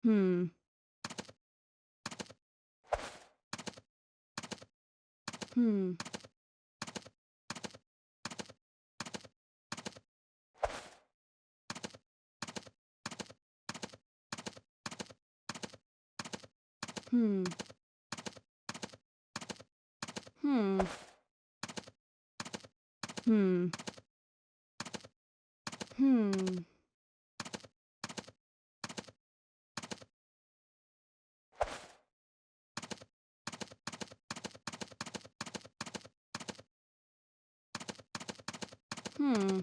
Hmm. Hmm. Hmm. Hmm. Hmm. Hmm. Hmm.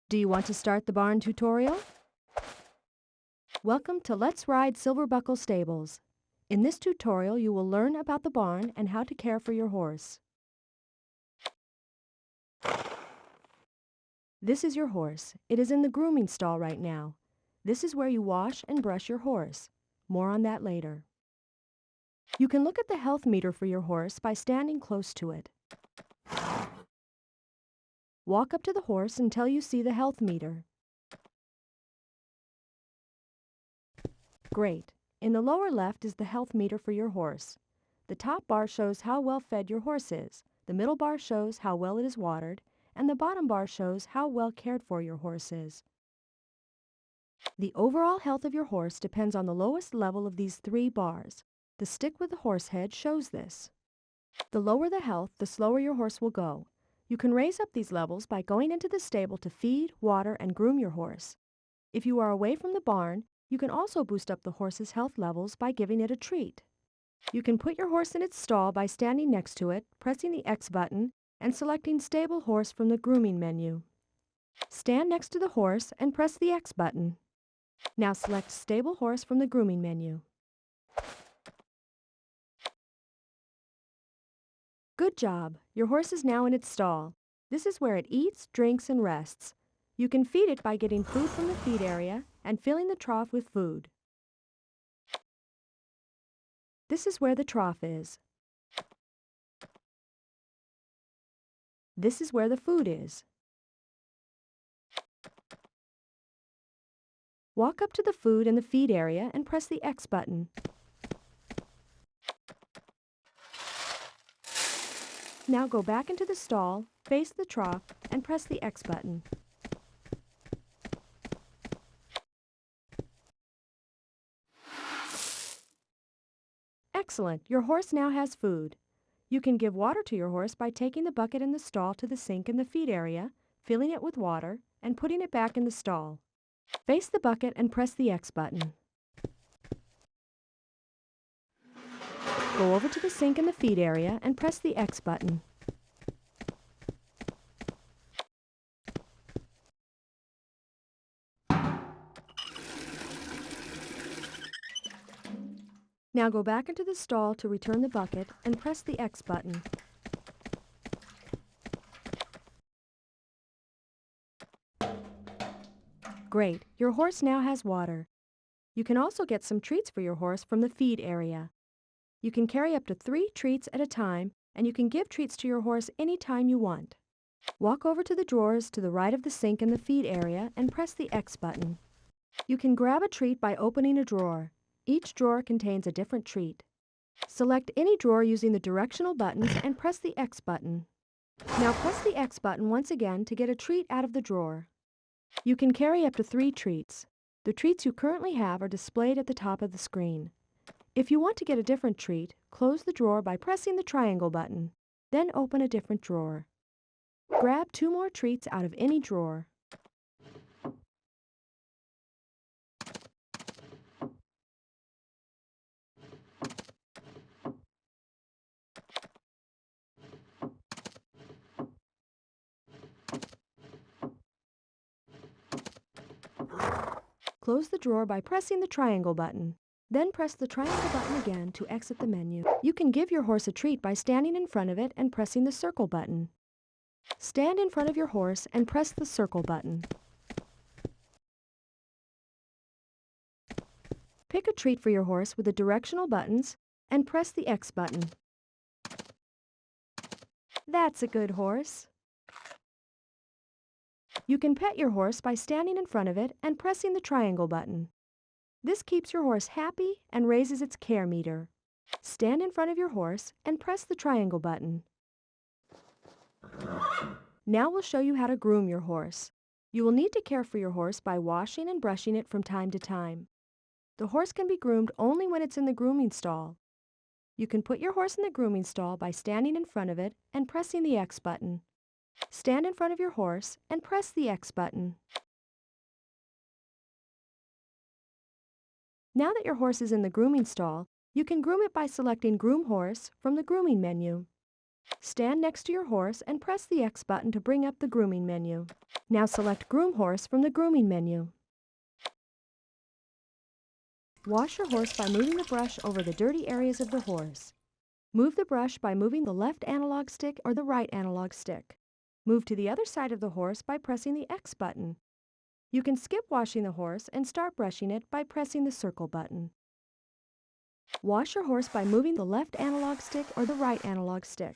Do you want to start the barn tutorial? Welcome to Let's Ride Silverbuckle Stables. In this tutorial, you will learn about the barn and how to care for your horse. This is your horse. It is in the grooming stall right now. This is where you wash and brush your horse. More on that later. You can look at the health meter for your horse by standing close to it. Walk up to the horse until you see the health meter. Great. In the lower left is the health meter for your horse. The top bar shows how well fed your horse is, the middle bar shows how well it is watered, and the bottom bar shows how well cared for your horse is. The overall health of your horse depends on the lowest level of these three bars. The stick with the horse head shows this. The lower the health, the slower your horse will go. You can raise up these levels by going into the stable to feed, water, and groom your horse. If you are away from the barn, you can also boost up the horse's health levels by giving it a treat. You can put your horse in its stall by standing next to it, pressing the X button, and selecting Stable Horse from the Grooming menu. Stand next to the horse and press the X button. Now select Stable Horse from the Grooming menu. Good job! Your horse is now in its stall. This is where it eats, drinks, and rests. You can feed it by getting food from the feed area and filling the trough with food. This is where the trough is. This is where the food is. Walk up to the food in the feed area and press the X button. Now go back into the stall, face the trough, and press the X button. Excellent! Your horse now has food. You can give water to your horse by taking the bucket in the stall to the sink in the feed area, filling it with water, and putting it back in the stall. Face the bucket and press the X button. Go over to the sink in the feed area and press the X button. Now go back into the stall to return the bucket and press the X button. Great, your horse now has water. You can also get some treats for your horse from the feed area. You can carry up to 3 treats at a time, and you can give treats to your horse anytime you want. Walk over to the drawers to the right of the sink in the feed area and press the X button. You can grab a treat by opening a drawer. Each drawer contains a different treat. Select any drawer using the directional buttons and press the X button. Now press the X button once again to get a treat out of the drawer. You can carry up to 3 treats. The treats you currently have are displayed at the top of the screen. If you want to get a different treat, close the drawer by pressing the triangle button. Then open a different drawer. Grab 2 more treats out of any drawer. Close the drawer by pressing the triangle button. Then press the triangle button again to exit the menu. You can give your horse a treat by standing in front of it and pressing the circle button. Stand in front of your horse and press the circle button. Pick a treat for your horse with the directional buttons and press the X button. That's a good horse. You can pet your horse by standing in front of it and pressing the triangle button. This keeps your horse happy and raises its care meter. Stand in front of your horse and press the triangle button. Now we'll show you how to groom your horse. You will need to care for your horse by washing and brushing it from time to time. The horse can be groomed only when it's in the grooming stall. You can put your horse in the grooming stall by standing in front of it and pressing the X button. Stand in front of your horse and press the X button. Now that your horse is in the grooming stall, you can groom it by selecting Groom Horse from the Grooming menu. Stand next to your horse and press the X button to bring up the Grooming menu. Now select Groom Horse from the Grooming menu. Wash your horse by moving the brush over the dirty areas of the horse. Move the brush by moving the left analog stick or the right analog stick. Move to the other side of the horse by pressing the X button. You can skip washing the horse and start brushing it by pressing the circle button. Wash your horse by moving the left analog stick or the right analog stick.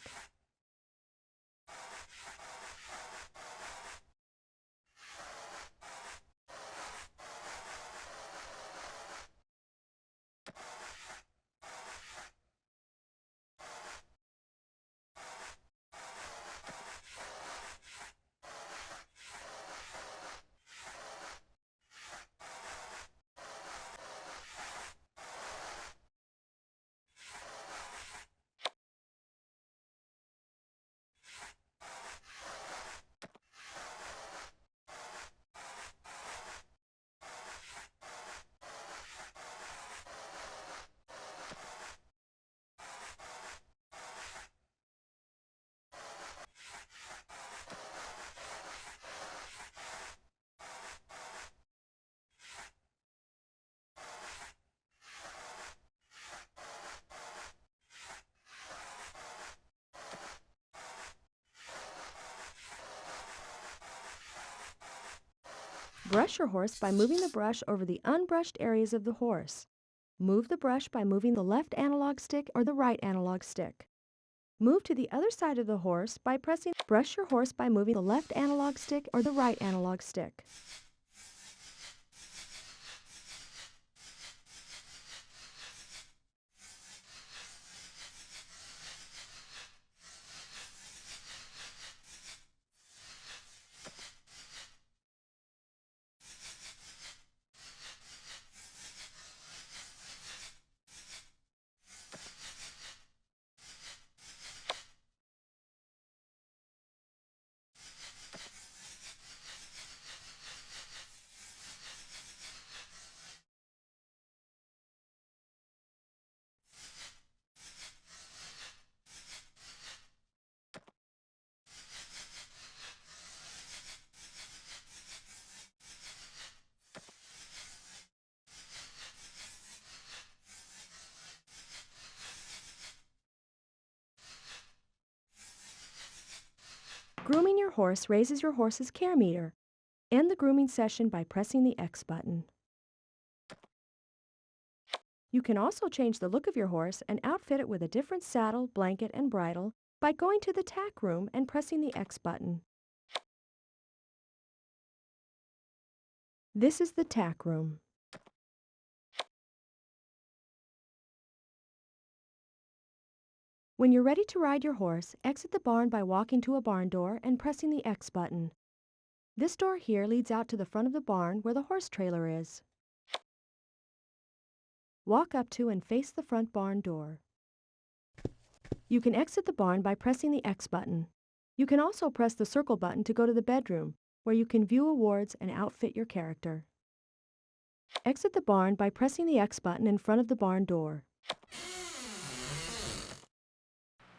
Brush your horse by moving the brush over the unbrushed areas of the horse. Move the brush by moving the left analog stick or the right analog stick. Move to the other side of the horse by pressing. Brush your horse by moving the left analog stick or the right analog stick. Grooming your horse raises your horse's care meter. End the grooming session by pressing the X button. You can also change the look of your horse and outfit it with a different saddle, blanket, and bridle by going to the tack room and pressing the X button. This is the tack room. When you're ready to ride your horse, exit the barn by walking to a barn door and pressing the X button. This door here leads out to the front of the barn where the horse trailer is. Walk up to and face the front barn door. You can exit the barn by pressing the X button. You can also press the circle button to go to the bedroom, where you can view awards and outfit your character. Exit the barn by pressing the X button in front of the barn door.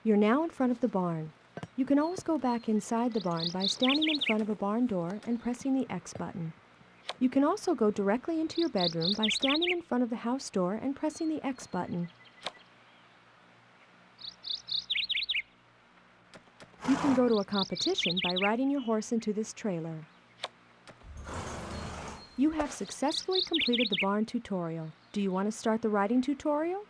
You're now in front of the barn. You can always go back inside the barn by standing in front of a barn door and pressing the X button. You can also go directly into your bedroom by standing in front of the house door and pressing the X button. You can go to a competition by riding your horse into this trailer. You have successfully completed the barn tutorial. Do you want to start the riding tutorial?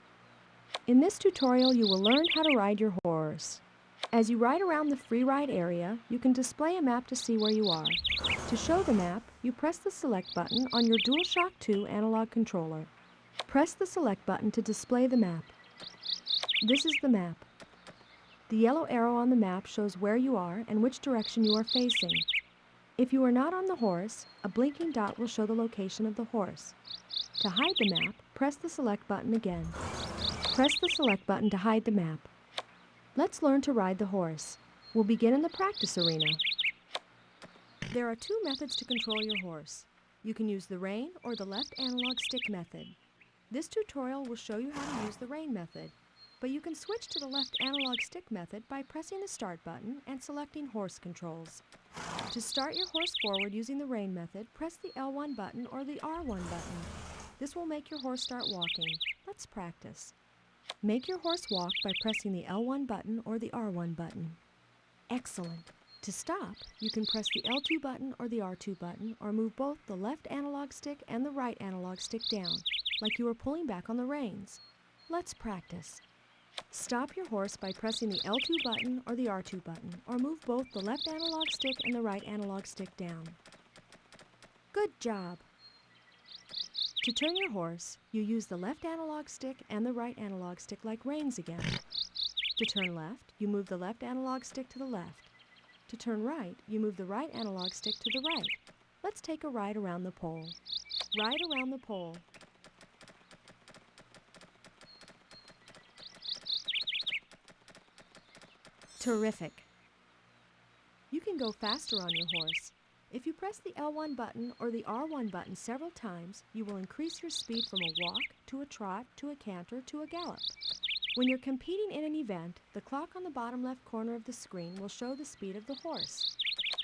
In this tutorial, you will learn how to ride your horse. As you ride around the free ride area, you can display a map to see where you are. To show the map, you press the Select button on your DualShock 2 analog controller. Press the Select button to display the map. This is the map. The yellow arrow on the map shows where you are and which direction you are facing. If you are not on the horse, a blinking dot will show the location of the horse. To hide the map, press the Select button again. Press the Select button to hide the map. Let's learn to ride the horse. We'll begin in the practice arena. There are two methods to control your horse. You can use the rein or the left analog stick method. This tutorial will show you how to use the rein method, but you can switch to the left analog stick method by pressing the Start button and selecting Horse Controls. To start your horse forward using the rein method, press the L1 button or the R1 button. This will make your horse start walking. Let's practice. Make your horse walk by pressing the L1 button or the R1 button. Excellent. To stop, you can press the L2 button or the R2 button, or move both the left analog stick and the right analog stick down, like you are pulling back on the reins. Let's practice. Stop your horse by pressing the L2 button or the R2 button, or move both the left analog stick and the right analog stick down. Good job! To turn your horse, you use the left analog stick and the right analog stick like reins again. To turn left, you move the left analog stick to the left. To turn right, you move the right analog stick to the right. Let's take a ride around the pole. Ride around the pole. Terrific! You can go faster on your horse. If you press the L1 button or the R1 button several times, you will increase your speed from a walk, to a trot, to a canter, to a gallop. When you're competing in an event, the clock on the bottom left corner of the screen will show the speed of the horse.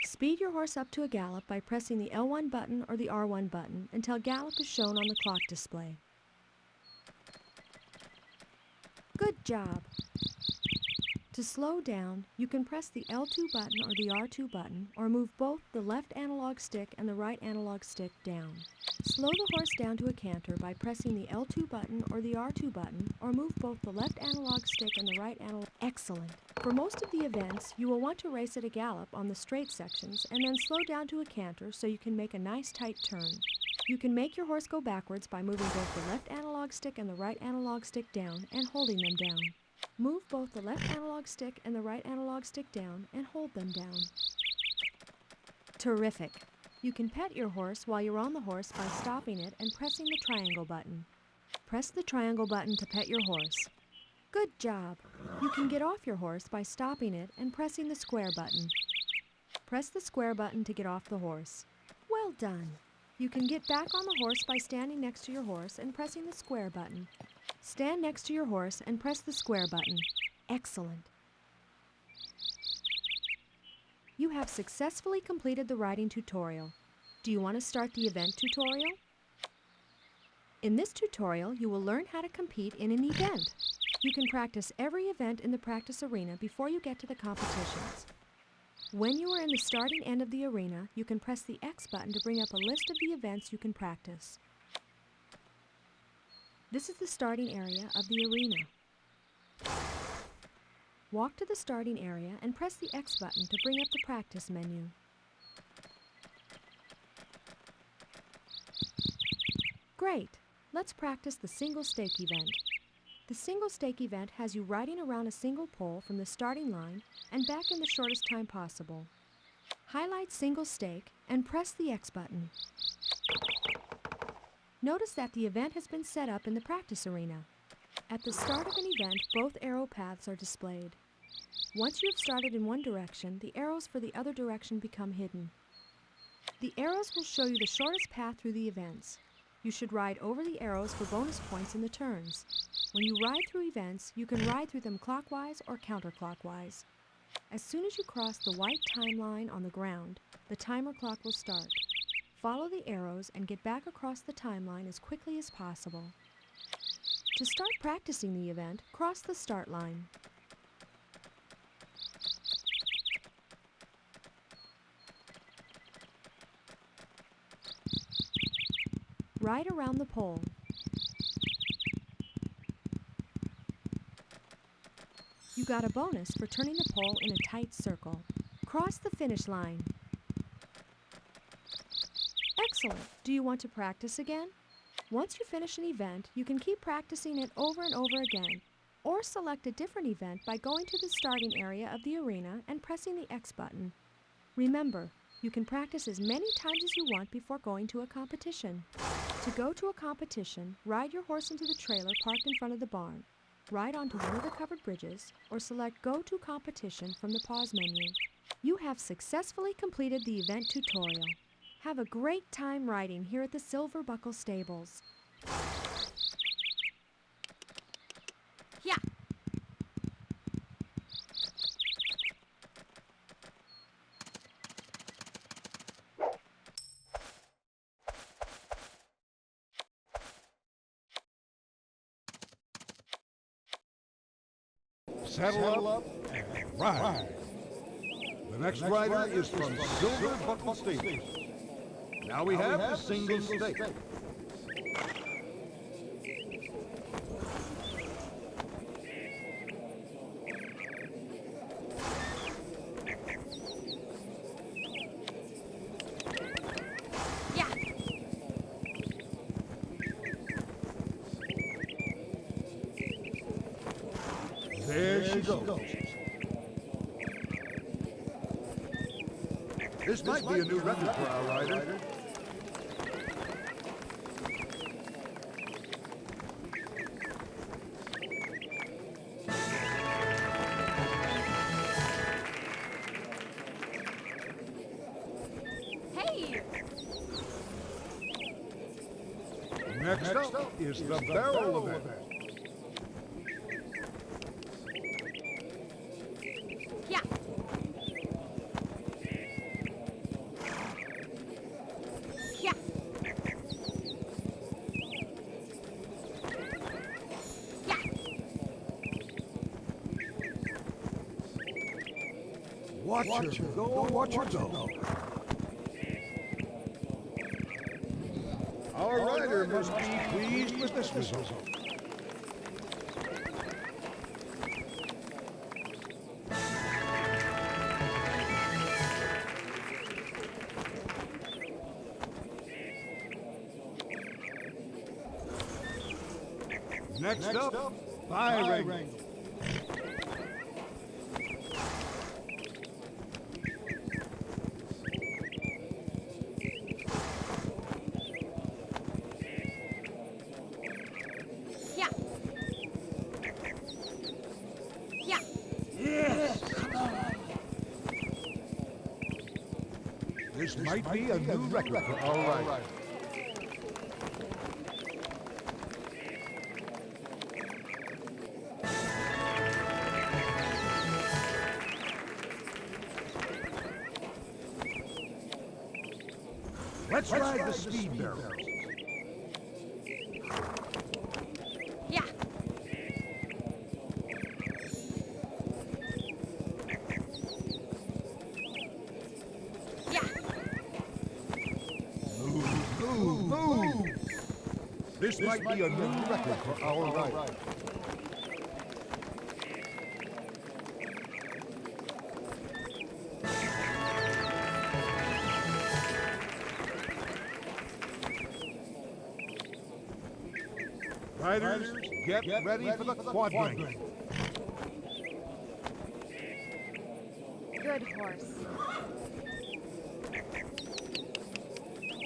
Speed your horse up to a gallop by pressing the L1 button or the R1 button until gallop is shown on the clock display. Good job! To slow down, you can press the L2 button or the R2 button, or move both the left analog stick and the right analog stick down. Slow the horse down to a canter by pressing the L2 button or the R2 button, or move both the left analog stick and the right analog. Excellent! For most of the events, you will want to race at a gallop on the straight sections and then slow down to a canter so you can make a nice tight turn. You can make your horse go backwards by moving both the left analog stick and the right analog stick down and holding them down. Move both the left analog stick and the right analog stick down and hold them down. Terrific! You can pet your horse while you're on the horse by stopping it and pressing the triangle button. Press the triangle button to pet your horse. Good job! You can get off your horse by stopping it and pressing the square button. Press the square button to get off the horse. Well done! You can get back on the horse by standing next to your horse and pressing the square button. Stand next to your horse and press the square button. Excellent! You have successfully completed the riding tutorial. Do you want to start the event tutorial? In this tutorial, you will learn how to compete in an event. You can practice every event in the practice arena before you get to the competitions. When you are in the starting end of the arena, you can press the X button to bring up a list of the events you can practice. This is the starting area of the arena. Walk to the starting area and press the X button to bring up the practice menu. Great! Let's practice the single stake event. The single stake event has you riding around a single pole from the starting line and back in the shortest time possible. Highlight single stake and press the X button. Notice that the event has been set up in the practice arena. At the start of an event, both arrow paths are displayed. Once you have started in one direction, the arrows for the other direction become hidden. The arrows will show you the shortest path through the events. You should ride over the arrows for bonus points in the turns. When you ride through events, you can ride through them clockwise or counterclockwise. As soon as you cross the white timeline on the ground, the timer clock will start. Follow the arrows and get back across the timeline as quickly as possible. To start practicing the event, cross the start line. Ride around the pole. You got a bonus for turning the pole in a tight circle. Cross the finish line. Excellent! Do you want to practice again? Once you finish an event, you can keep practicing it over and over again, or select a different event by going to the starting area of the arena and pressing the X button. Remember, you can practice as many times as you want before going to a competition. To go to a competition, ride your horse into the trailer parked in front of the barn. Ride onto one of the covered bridges, or select Go to Competition from the pause menu. You have successfully completed the event tutorial. Have a great time riding here at the Silver Buckle Stables. Yeah. Saddle up and ride. The next rider is from Silver Buckle Stables. Now we have the single stake. Yeah. There she goes. This might be a new record for our rider. Hey! Next up is the barrel event. Yeah. Yeah. Yeah. Watch her go, watch her go. Our rider must be pleased with this result. Next up, Dithering. Yeah. Yeah. Yes! This might be a new record for our rider. Let's ride the speed barrel. Yeah. Move! This might be a new record for our rider. Riders, get ready for the quadrangle. Good horse.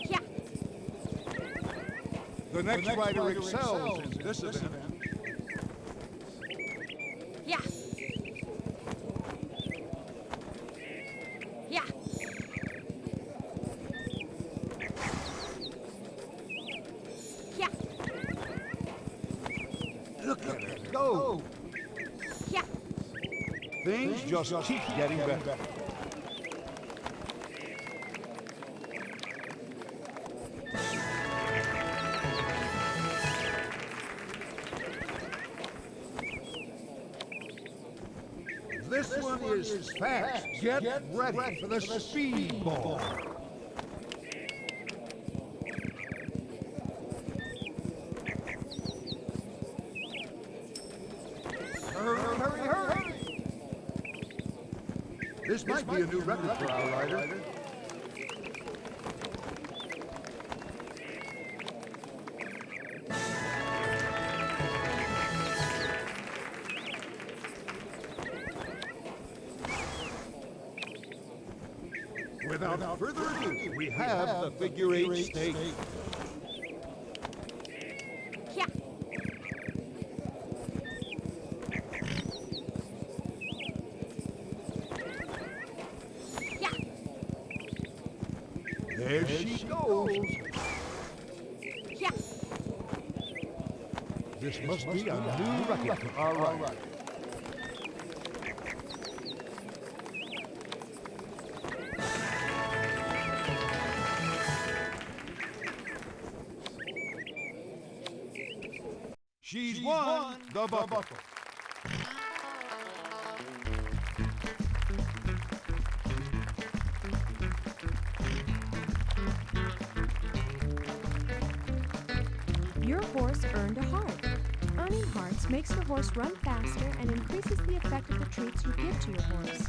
Yeah. The next rider excels in this event. Yeah. Yeah. Yeah. Look at it go! Yeah. Things just keep getting better. This one is fast. Get ready for the speedball. Hurry, hurry, hurry! This might be a new record for our rider. Without further ado, we have the figure eight stake. Yeah. Yeah. There she goes. Yeah. This must be a new record for our rider. She's won the buckle. Your horse earned a heart. Earning hearts makes your horse run faster and increases the effect of the treats you give to your horse.